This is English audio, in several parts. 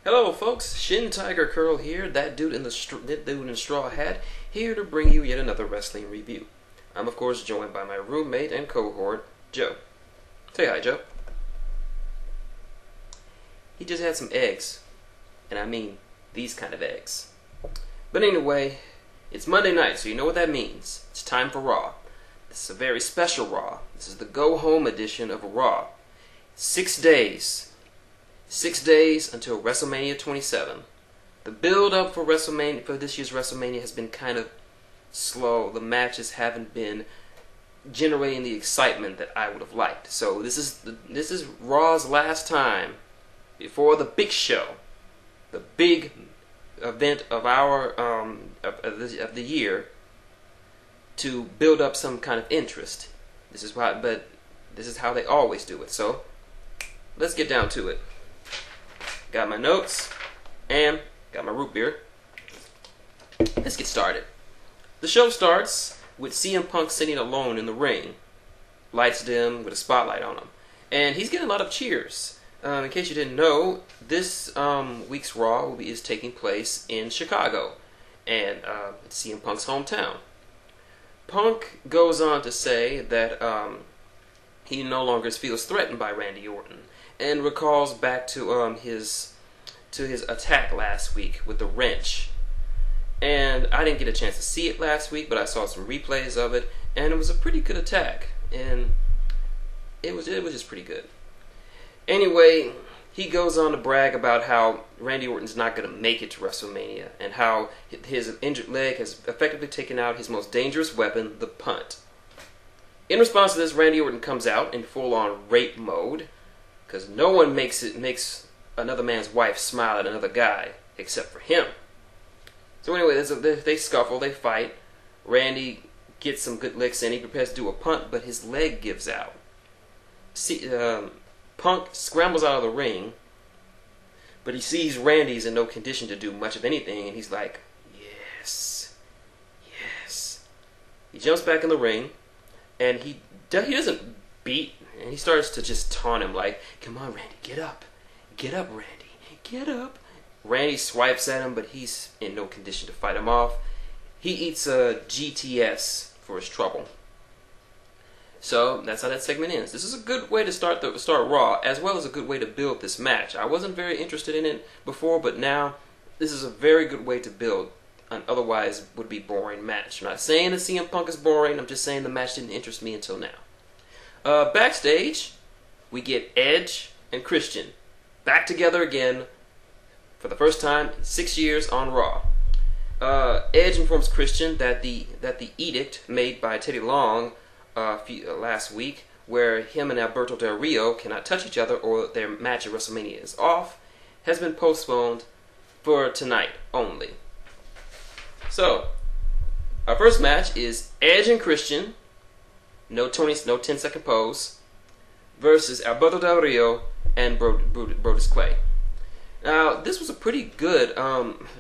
Hello folks, shintigercurl here, that dude in the straw hat, here to bring you yet another wrestling review. I'm of course joined by my roommate and cohort, Joe. Say hi, Joe. He just had some eggs, and I mean these kind of eggs. But anyway, it's Monday night, so you know what that means. It's time for Raw. This is a very special Raw. This is the go-home edition of Raw. 6 days. 6 days until WrestleMania 27. The build-up for WrestleMania, for this year's WrestleMania, has been kind of slow. The matches haven't been generating the excitement that I would have liked. So this is Raw's last time before the big show, the big event of our of the year, to build up some kind of interest. This is why, but this is how they always do it. So let's get down to it. Got my notes and got my root beer. Let's get started. The show starts with CM Punk sitting alone in the ring. Lights dim with a spotlight on him. And he's getting a lot of cheers. In case you didn't know, this week's Raw is taking place in Chicago. And it's CM Punk's hometown. Punk goes on to say that he no longer feels threatened by Randy Orton, and recalls back to his attack last week with the wrench. And I didn't get a chance to see it last week, but I saw some replays of it, and it was a pretty good attack, and it was just pretty good. Anyway, he goes on to brag about how Randy Orton's not going to make it to WrestleMania, and how his injured leg has effectively taken out his most dangerous weapon, the punt. In response to this, Randy Orton comes out in full-on rape mode, because no one makes another man's wife smile at another guy except for him. So anyway, they scuffle, they fight. Randy gets some good licks in. He prepares to do a punt, but his leg gives out. Punk scrambles out of the ring, but he sees Randy's in no condition to do much of anything, and he's like, yes, yes. He jumps back in the ring, and he doesn't beat, and he starts to just taunt him like, come on, Randy, get up, Randy, get up. Randy swipes at him, but he's in no condition to fight him off. He eats a GTS for his trouble. So that's how that segment ends. This is a good way to start Raw, as well as a good way to build this match. I wasn't very interested in it before, but now this is a very good way to build an otherwise would be boring match. I'm not saying that CM Punk is boring. I'm just saying the match didn't interest me until now. Backstage, we get Edge and Christian back together again for the first time in 6 years on Raw. Edge informs Christian that the edict made by Teddy Long last week, where him and Alberto Del Rio cannot touch each other or their match at WrestleMania is off, has been postponed for tonight only. So, our first match is Edge and Christian, no 10-second pose, versus Alberto Del Rio and Brodus Clay. Now, this was a pretty good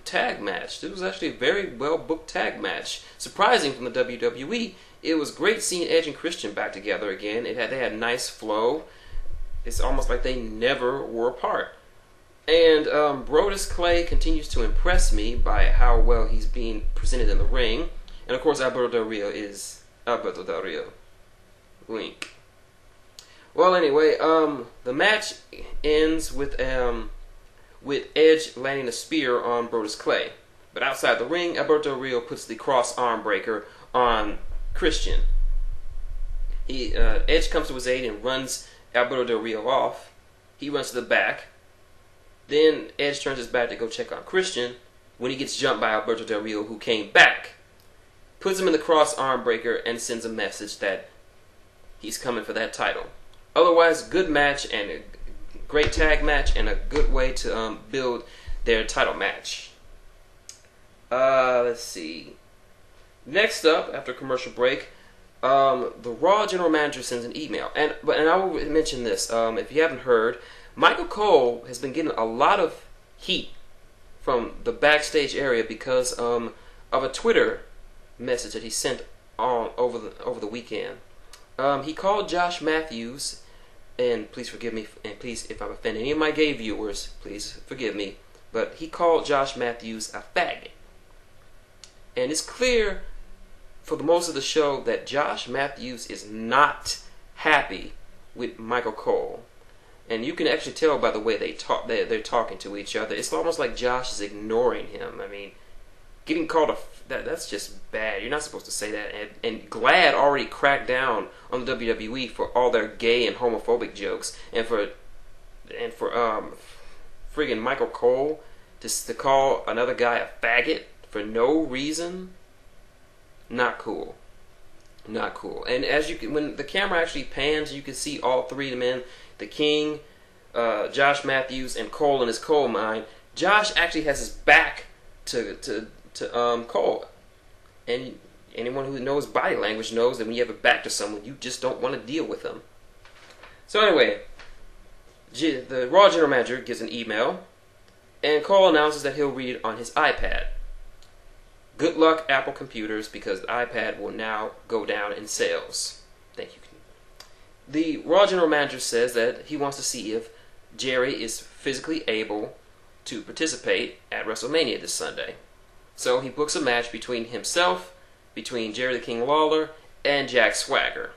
tag match. This was actually a very well-booked tag match. Surprising from the WWE. It was great seeing Edge and Christian back together again. They had nice flow. It's almost like they never were apart. And Brodus Clay continues to impress me by how well he's being presented in the ring. And of course, Alberto Del Rio is Alberto Del Rio. Wink. Well, anyway, the match ends with Edge landing a spear on Brodus Clay. But outside the ring, Alberto Del Rio puts the cross arm breaker on Christian. Edge comes to his aid and runs Alberto Del Rio off. He runs to the back. Then Edge turns his back to go check on Christian when he gets jumped by Alberto Del Rio, who came back, puts him in the cross arm breaker, and sends a message that he's coming for that title. Otherwise, good match and a great tag match and a good way to build their title match. Let's see. Next up, after commercial break, the Raw general manager sends an email, and I will mention this. If you haven't heard, Michael Cole has been getting a lot of heat from the backstage area because of a Twitter message that he sent over the weekend. He called Josh Matthews, and please forgive me, and please, if I'm offending any of my gay viewers, please forgive me. but he called Josh Matthews a faggot. And it's clear for the most of the show that Josh Matthews is not happy with Michael Cole. And you can actually tell by the way they talk, they're talking to each other. It's almost like Josh is ignoring him. I mean, getting called that's just bad. You're not supposed to say that. And Glad already cracked down on the WWE for all their gay and homophobic jokes, and for friggin' Michael Cole to call another guy a faggot for no reason. Not cool. Not cool. And as you can, when the camera actually pans, you can see all three of the men, the King, Josh Matthews, and Cole in his coal mine. Josh actually has his back to Cole. And anyone who knows body language knows that when you have a back to someone, you just don't want to deal with them. So anyway, the Raw General Manager gets an email, and Cole announces that he'll read it on his iPad. Good luck, Apple computers, because the iPad will now go down in sales. Thank you. The Raw General Manager says that he wants to see if Jerry is physically able to participate at WrestleMania this Sunday. So he books a match between Jerry the King Lawler, and Jack Swagger.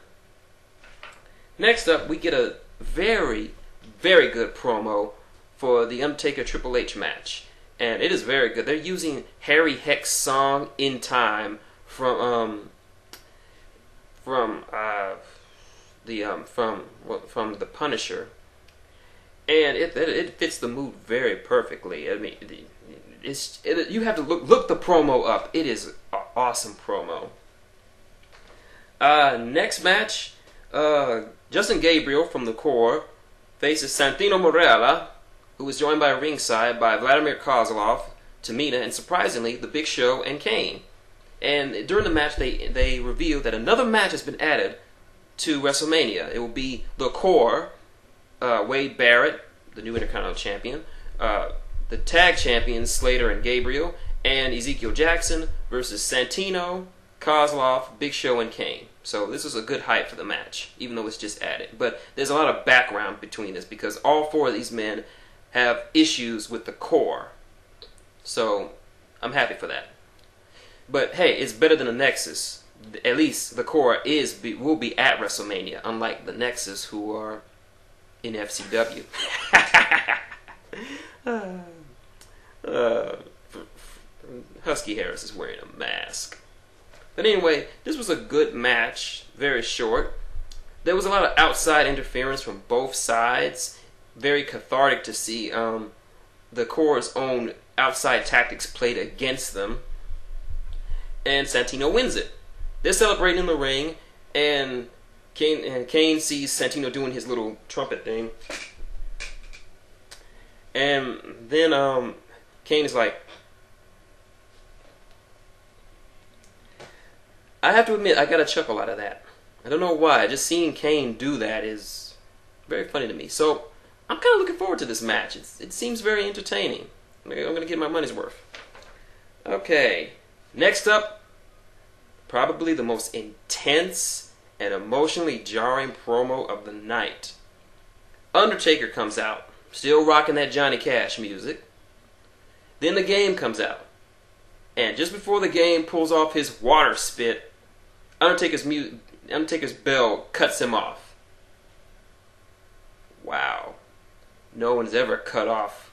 Next up, we get a very, very good promo for the Undertaker Triple H match. And it is very good. They're using Harry Heck's song "In Time" from The Punisher, and it fits the mood very perfectly. I mean, you have to look the promo up. It is an awesome promo. Next match, Justin Gabriel from the Core faces Santino Marella, who is joined by ringside by Vladimir Kozlov, Tamina, and surprisingly, The Big Show and Kane. And during the match, they reveal that another match has been added to WrestleMania. It will be The Core, Wade Barrett, the new Intercontinental Champion, the Tag Champions Slater and Gabriel, and Ezekiel Jackson versus Santino, Kozlov, Big Show, and Kane. So this was a good hype for the match, even though it's just added. But there's a lot of background between this because all four of these men have issues with the Core. So I'm happy for that. But hey, it's better than the Nexus. At least the Core will be at WrestleMania, unlike the Nexus, who are in FCW. Husky Harris is wearing a mask. But anyway, this was a good match, very short. There was a lot of outside interference from both sides. Very cathartic to see the Core's own outside tactics played against them. And Santino wins it. They're celebrating in the ring, and Kane sees Santino doing his little trumpet thing. And then Kane is like, I have to admit, I got a chuckle out of that. I don't know why. Just seeing Kane do that is very funny to me. So I'm kind of looking forward to this match. It seems very entertaining. I'm going to get my money's worth. Okay, next up, probably the most intense and emotionally jarring promo of the night. Undertaker comes out, still rocking that Johnny Cash music. Then the Game comes out. And just before the Game pulls off his water spit, Undertaker's bell cuts him off. Wow. No one's ever cut off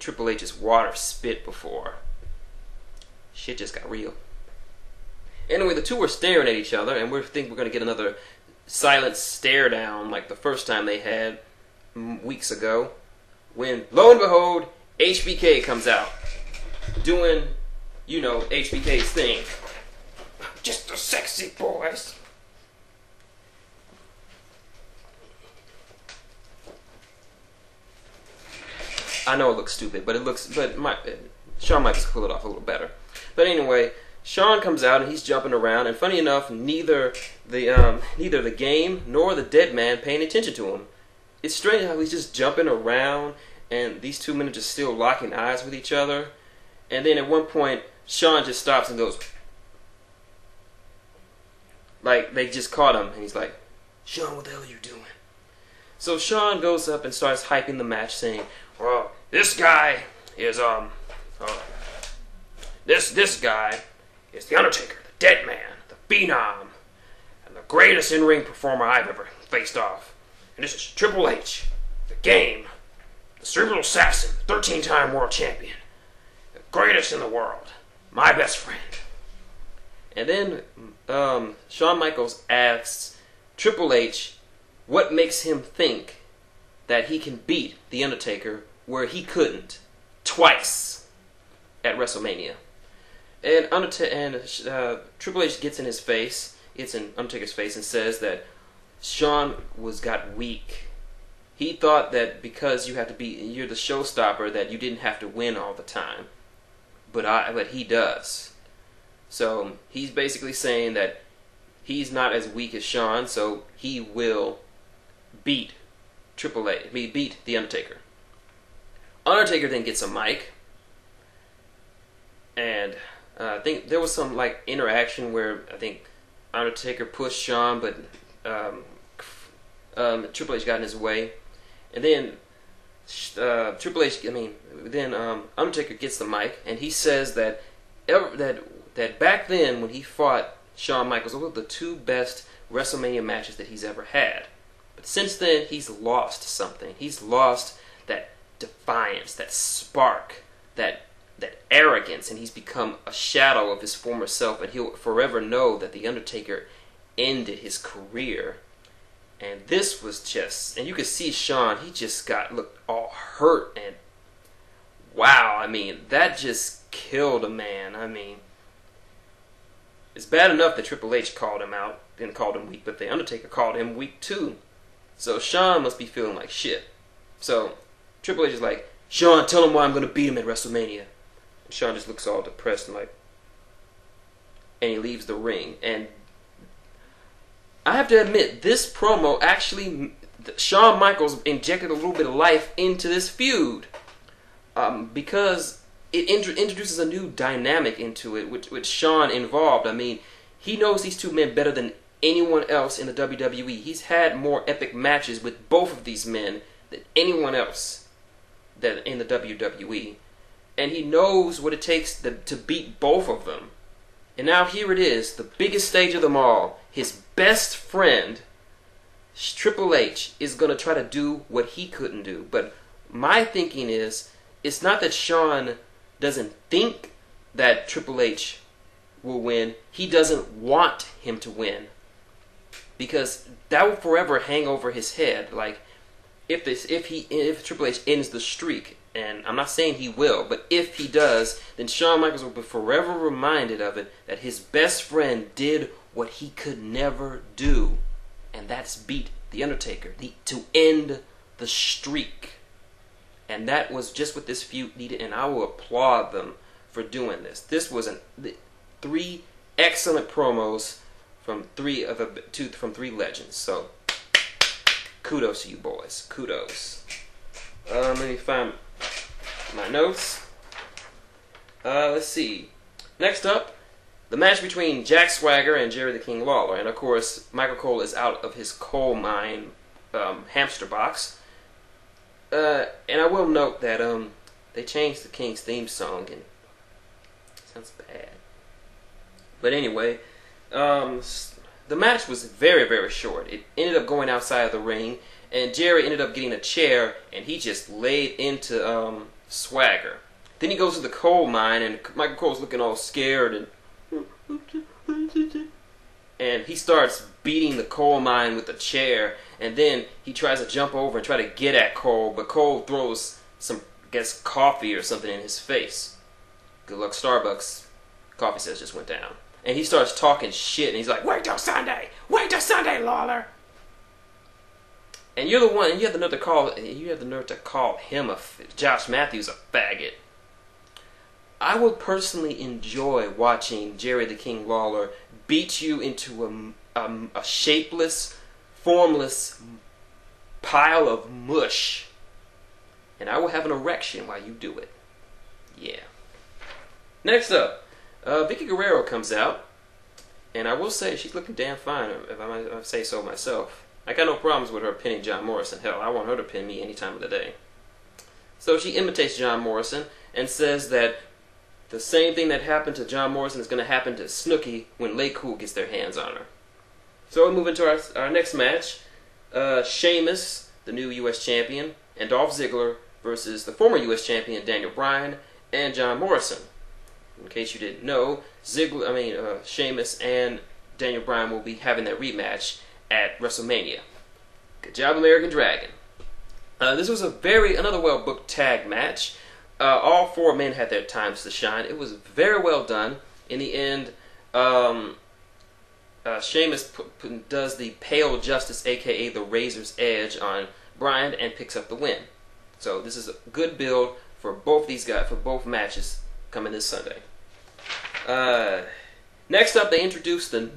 Triple H's water spit before. Shit just got real. Anyway, the two were staring at each other, and we think we're going to get another silent stare down like the first time they had weeks ago, when, lo and behold, HBK comes out, doing, you know, HBK's thing. Just the sexy boys. I know it looks stupid, but Shawn Michaels pull it off a little better. But anyway, Shawn comes out and he's jumping around, and funny enough, neither the Game nor the Dead Man paying attention to him. It's strange how he's just jumping around, and these two men are just still locking eyes with each other. And then at one point, Shawn just stops and goes, like they just caught him, and he's like, "Shawn, what the hell are you doing?" So Shawn goes up and starts hyping the match, saying, "Well, this guy is this guy is the Undertaker, the Dead Man, the Phenom, and the greatest in-ring performer I've ever faced off. And this is Triple H, the Game, the Cerebral Assassin, 13-time world champion, the greatest in the world, my best friend. And then Shawn Michaels asks Triple H what makes him think that he can beat the Undertaker where he couldn't twice at WrestleMania. And Triple H gets in Undertaker's face and says that Shawn got weak. He thought that because you're the showstopper, that you didn't have to win all the time, but he does. So he's basically saying that he's not as weak as Shawn, so he will beat beat the Undertaker. Undertaker then gets a mic, and I think there was some like interaction where I think Undertaker pushed Shawn, but Triple H got in his way, and then Undertaker gets the mic, and he says that back then when he fought Shawn Michaels, those were the two best WrestleMania matches that he's ever had. But since then, he's lost something. He's lost that defiance, that spark, that arrogance, and he's become a shadow of his former self, and he'll forever know that The Undertaker ended his career. And this was just, and you could see Shawn, he just looked all hurt, and wow, I mean, that just killed a man. I mean, it's bad enough that Triple H called him out and called him weak, but The Undertaker called him weak too. So Shawn must be feeling like shit. So Triple H is like, Shawn, tell him why I'm going to beat him at WrestleMania. And Shawn just looks all depressed and he leaves the ring. And I have to admit, this promo actually, Shawn Michaels injected a little bit of life into this feud. Because it introduces a new dynamic into it, with Shawn involved. I mean, he knows these two men better than anyone else in the WWE. He's had more epic matches with both of these men than anyone else in the WWE. And he knows what it takes to beat both of them. And now here it is, the biggest stage of them all. His best friend, Triple H, is going to try to do what he couldn't do. But my thinking is, it's not that Shawn doesn't think that Triple H will win. He doesn't want him to win, because that will forever hang over his head. Like, if Triple H ends the streak, and I'm not saying he will, but if he does, then Shawn Michaels will be forever reminded of it, that his best friend did what he could never do, and that's beat The Undertaker, to end the streak. And that was just what this feud needed, and I will applaud them for doing this. This was three excellent promos from three legends. So kudos to you boys. Kudos. Let me find my notes. Let's see. Next up, the match between Jack Swagger and Jerry the King Lawler. And of course, Michael Cole is out of his coal mine hamster box. And I will note that they changed the King's theme song, and it sounds bad. But anyway, the match was very, very short. It ended up going outside of the ring, and Jerry ended up getting a chair, and he just laid into Swagger. Then he goes to the coal mine, and Michael Cole's looking all scared, and he starts beating the coal mine with the chair, and then he tries to jump over and try to get at Cole, but Cole throws some, coffee or something in his face. Good luck, Starbucks. Coffee sales just went down. And he starts talking shit, and he's like, wait till Sunday, Lawler. And you're the one, and you have the nerve to call him Josh Matthews a faggot. I will personally enjoy watching Jerry the King Lawler beat you into a shapeless, formless pile of mush, and I will have an erection while you do it. Yeah. Next up, Vicky Guerrero comes out, and I will say she's looking damn fine, if I might say so myself. I got no problems with her pinning John Morrison. Hell, I want her to pin me any time of the day. So she imitates John Morrison, and says that the same thing that happened to John Morrison is going to happen to Snooki when Lay Cool gets their hands on her. So we move into our next match. Sheamus, the new U.S. champion, and Dolph Ziggler versus the former U.S. champion Daniel Bryan and John Morrison. In case you didn't know, Sheamus and Daniel Bryan will be having their rematch at WrestleMania. Good job, American Dragon. This was another well-booked tag match. All four men had their times to shine. It was very well done. In the end, Sheamus does the Pale Justice, aka the Razor's Edge, on Bryan and picks up the win. So this is a good build for both these guys, for both matches coming this Sunday. Next up, they introduced the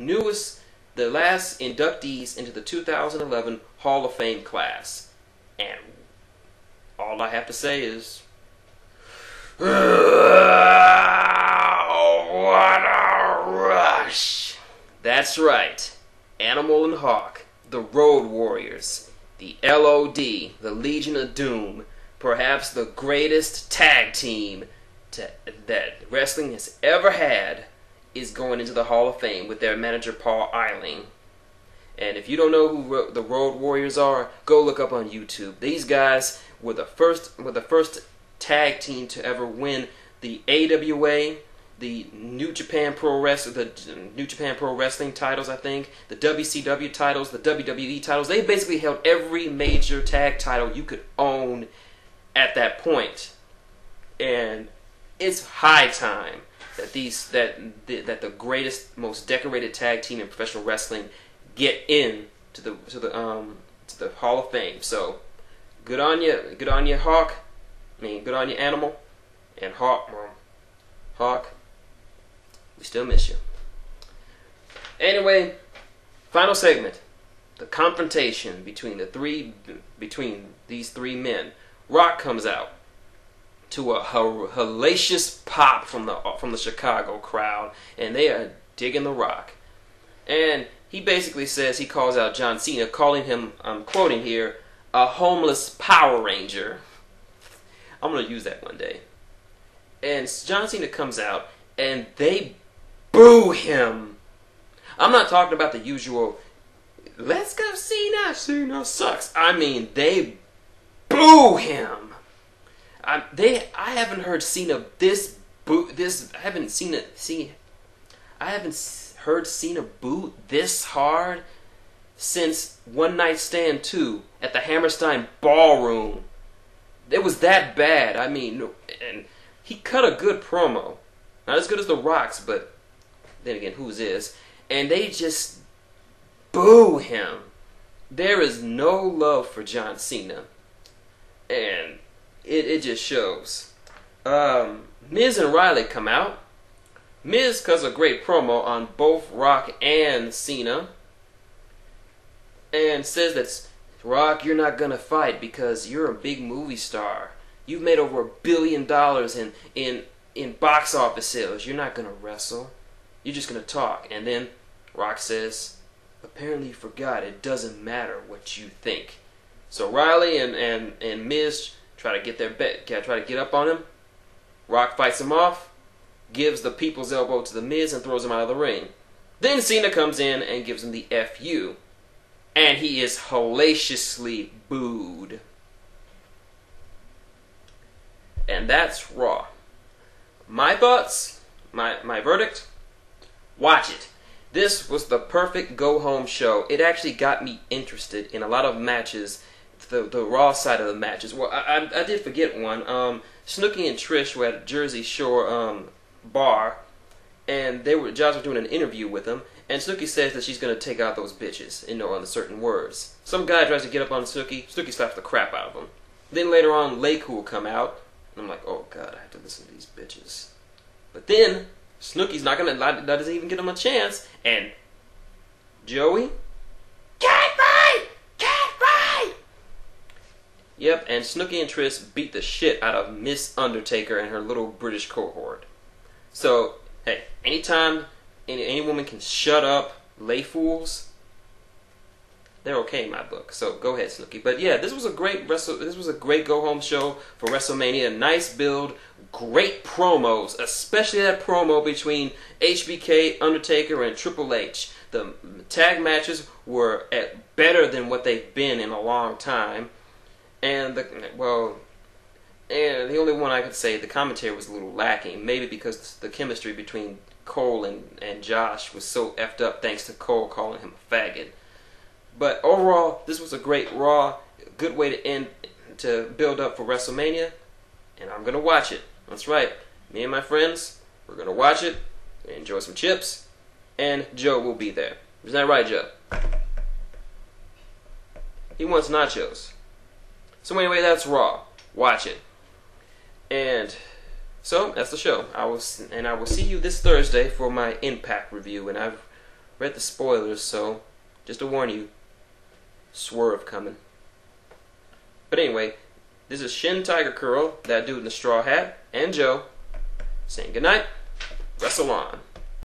last inductees into the 2011 Hall of Fame class. And all I have to say is, what a rush! That's right, Animal and Hawk, the Road Warriors, the LOD, the Legion of Doom, perhaps the greatest tag team that wrestling has ever had, is going into the Hall of Fame with their manager Paul Eiling. And if you don't know who the Road Warriors are, go look up on YouTube. These guys were the first tag team to ever win the AWA, the New Japan Pro Wrestling titles, I think, the WCW titles, the WWE titles. They basically held every major tag title you could own at that point. And it's high time that the greatest, most decorated tag team in professional wrestling get in to the Hall of Fame. So good on you, Hawk. Good on you, Animal, and Hawk. We still miss you. Anyway, final segment: the confrontation between these three men. Rock comes out to a hellacious pop from the Chicago crowd, and they are digging the Rock. And he basically says, he calls out John Cena, calling him, I'm quoting here, a homeless Power Ranger. I'm going to use that one day. And John Cena comes out, and they boo him. I'm not talking about the usual, let's go Cena, Cena sucks. I mean, they boo him. I haven't heard Cena heard Cena boo this hard since One Night Stand 2 at the Hammerstein Ballroom. It was that bad. I mean, and he cut a good promo. Not as good as The Rock's, but then again, whose is? And they just boo him. There is no love for John Cena. And it just shows. Miz and Riley come out. Miz cuts a great promo on both Rock and Cena. And says that, Rock, you're not going to fight because you're a big movie star. You've made over $1 billion in box office sales. You're not going to wrestle. You're just going to talk. And then Rock says, apparently you forgot it doesn't matter what you think. So Riley and Miz try to get up on him. Rock fights him off, gives the people's elbow to the Miz, and throws him out of the ring. Then Cena comes in and gives him the FU. And he is hellaciously booed. And that's Raw. My thoughts, my verdict, watch it. This was the perfect go-home show. It actually got me interested in a lot of matches, the Raw side of the matches. Well, I did forget one. Snooki and Trish were at a Jersey Shore bar, and Josh was doing an interview with them, and Snooki says that she's going to take out those bitches, on certain words. Some guy tries to get up on Snooki slaps the crap out of him. Then later on, Lay Cool come out, and I'm like, oh God, I have to listen to these bitches. But then, Snooki's not going to, that doesn't even give him a chance, and Joey, cat fight! Yep, and Snooki and Trish beat the shit out of Miss Undertaker and her little British cohort. So, hey, anytime any woman can shut up lay fools, they're okay in my book. So go ahead, Snooki. But yeah, this was a great go home show for WrestleMania. Nice build, great promos, especially that promo between HBK, Undertaker, and Triple H. The tag matches were better than what they've been in a long time. And the only one I could say, the commentary was a little lacking. Maybe because the chemistry between Cole and Josh was so effed up thanks to Cole calling him a faggot. But overall, this was a great Raw. A good way to build up for WrestleMania. And I'm going to watch it. That's right. Me and my friends, we're going to watch it, enjoy some chips, and Joe will be there. Isn't that right, Joe? He wants nachos. So anyway, that's Raw. Watch it. And so that's the show. I will see you this Thursday for my Impact review. And I've read the spoilers, so just to warn you, swerve coming. But anyway, this is shintigercurl, that dude in the straw hat, and Joe saying goodnight. Wrestle on.